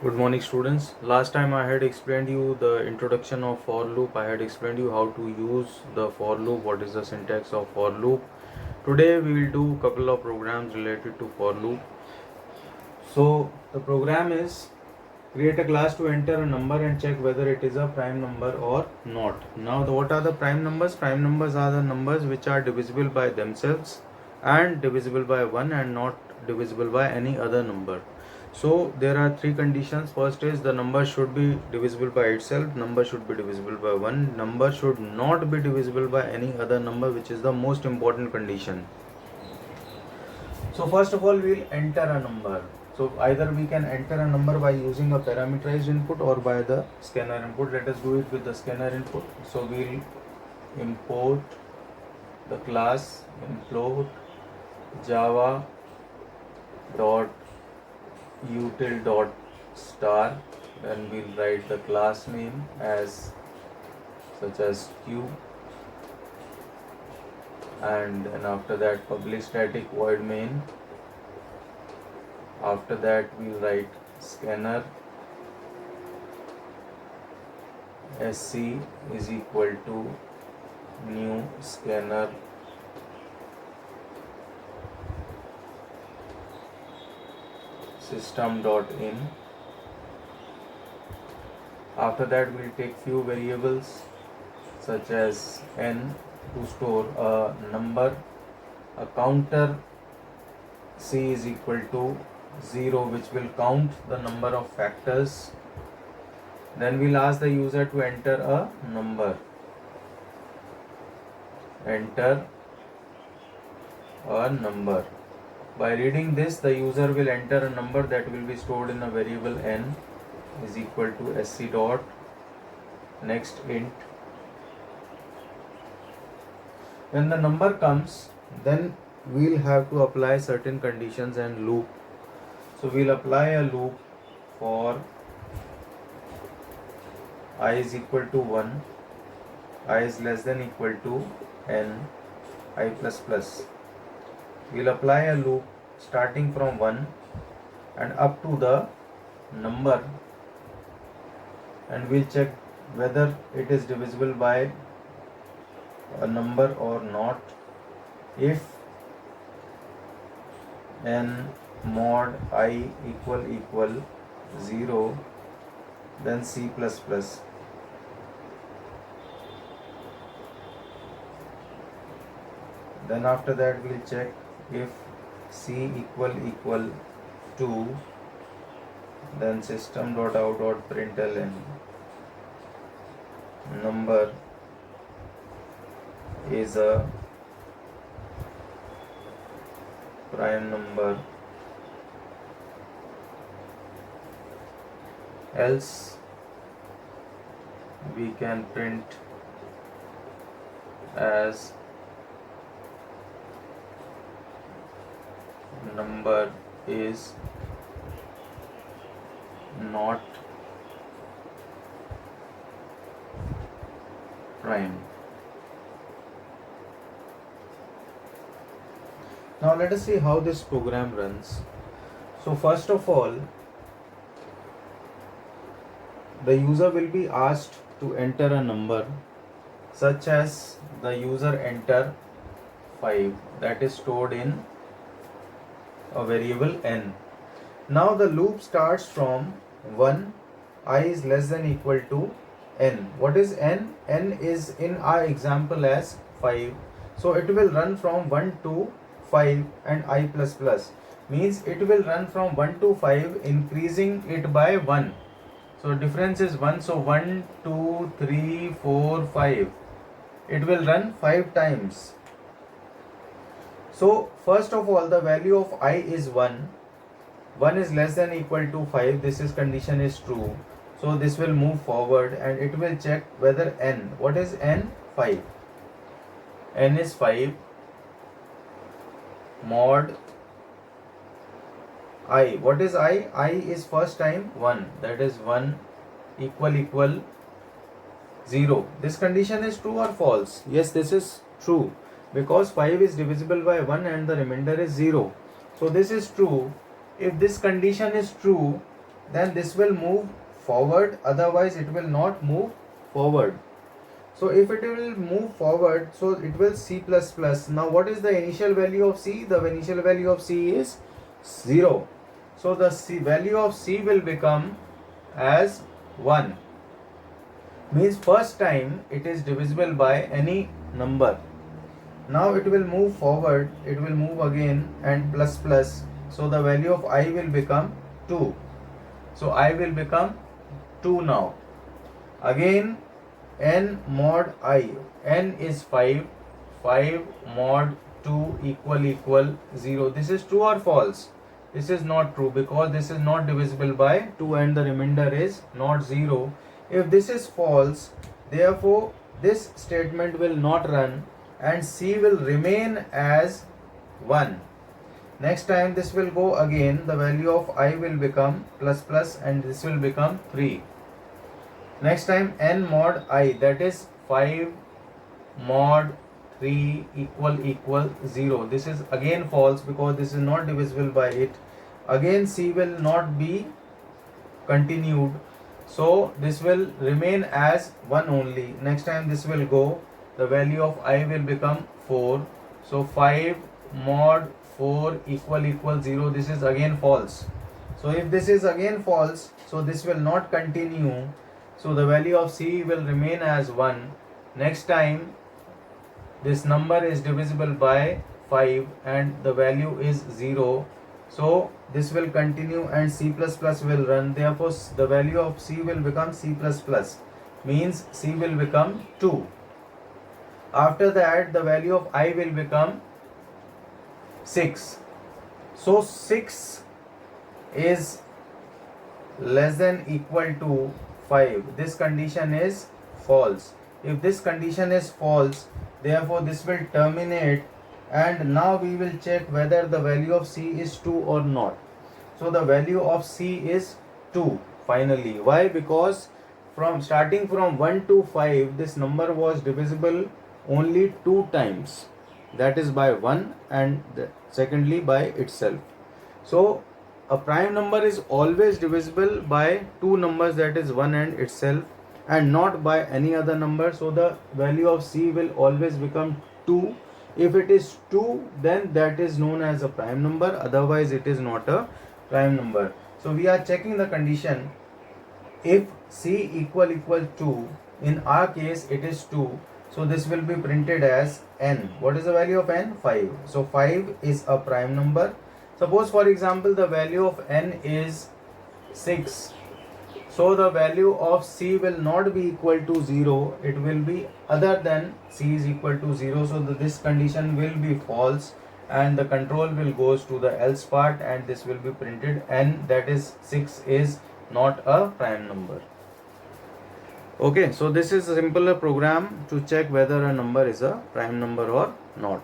Good morning, students. Last time I had explained you the introduction of for loop. I had explained you how to use the for loop, what is the syntax of for loop. Today we will do a couple of programs related to for loop. So the program is create a class to enter a number and check whether it is a prime number or not. Now what are the prime numbers? Prime numbers are the numbers which are divisible by themselves and divisible by 1 and not divisible by any other number. So there are three conditions. First is the number should be divisible by itself, number should be divisible by 1, number should not be divisible by any other number, which is the most important condition. So first of all, we'll enter a number. So either we can enter a number by using a parameterized input or by the scanner input. Let us do it with the scanner input. So we'll import the class import java dot util dot star. Then we'll write the class name as such as q, and after that public static void main. After that we'll write scanner sc is equal to new scanner system.in. After that we'll take few variables such as n to store a number, a counter c is equal to 0, which will count the number of factors. Then we'll ask the user to enter a number. Enter a number. By reading this, the user will enter a number that will be stored in a variable n is equal to sc dot next int. When the number comes, then we'll have to apply certain conditions and loop. So we'll apply a loop for I is equal to 1, I is less than equal to n, I plus plus. We'll apply a loop starting from 1 and up to the number, and we'll check whether it is divisible by a number or not. If n mod I equal 0, then c plus plus. Then after that we'll check if c equal 2, then system.out.println number is a prime number, else we can print as number is not prime. Now let us see how this program runs. So first of all, the user will be asked to enter a number, such as the user enter 5, that is stored in a variable n. Now the loop starts from 1, I is less than equal to n. What is n? N is in our example as 5. So it will run from 1 to 5 and I plus plus. Means it will run from 1 to 5, increasing it by 1. So difference is 1. So 1, 2, 3, 4, 5. It will run 5 times. So first of all, the value of I is 1. 1 is less than equal to 5. This is condition is true. So this will move forward and it will check whether n. What is n? 5. N is 5. Mod I. What is I? I is first time 1. That is 1 equal 0. This condition is true or false? Yes, this is true, because 5 is divisible by 1 and the remainder is 0. So this is true. If this condition is true, then this will move forward, otherwise it will not move forward. So if it will move forward, so it will C++. Now what is the initial value of C? The initial value of C is 0. So the value of C will become as 1. Means first time it is divisible by any number. Now it will move forward, it will move again and plus plus. So the value of I will become 2. So I will become 2 now. Again n mod I, n is 5, 5 mod 2 equal 0. This is true or false? This is not true, because this is not divisible by 2 and the remainder is not 0. If this is false, therefore this statement will not run and C will remain as 1. Next time this will go again, the value of I will become plus plus and this will become 3. Next time n mod I, that is 5 mod 3 equal 0. This is again false, because this is not divisible by it. Again C will not be continued, so this will remain as 1 only. Next time this will go, the value of I will become 4. So 5 mod 4 equal 0. This is again false. So if this is again false, so this will not continue. So the value of C will remain as 1. Next time this number is divisible by 5 and the value is 0. So this will continue and C++ will run. Therefore the value of C will become C++. Means C will become 2. After that the value of I will become 6. So 6 is less than equal to 5. This condition is false. If this condition is false, therefore this will terminate, and now we will check whether the value of C is 2 or not. So the value of C is 2 finally. Why? Because starting from 1 to 5, this number was divisible only 2 times, that is by 1 and secondly by itself. So a prime number is always divisible by 2 numbers, that is 1 and itself, and not by any other number. So the value of C will always become 2. If it is 2, then that is known as a prime number, otherwise it is not a prime number. So we are checking the condition. If C equal 2, in our case it is 2, so this will be printed as n. What is the value of n? 5. So 5 is a prime number. Suppose for example the value of n is 6. So the value of C will not be equal to 0. It will be other than C is equal to 0. So this condition will be false and the control will goes to the else part, and this will be printed n, that is 6 is not a prime number. Okay, so this is a simpler program to check whether a number is a prime number or not.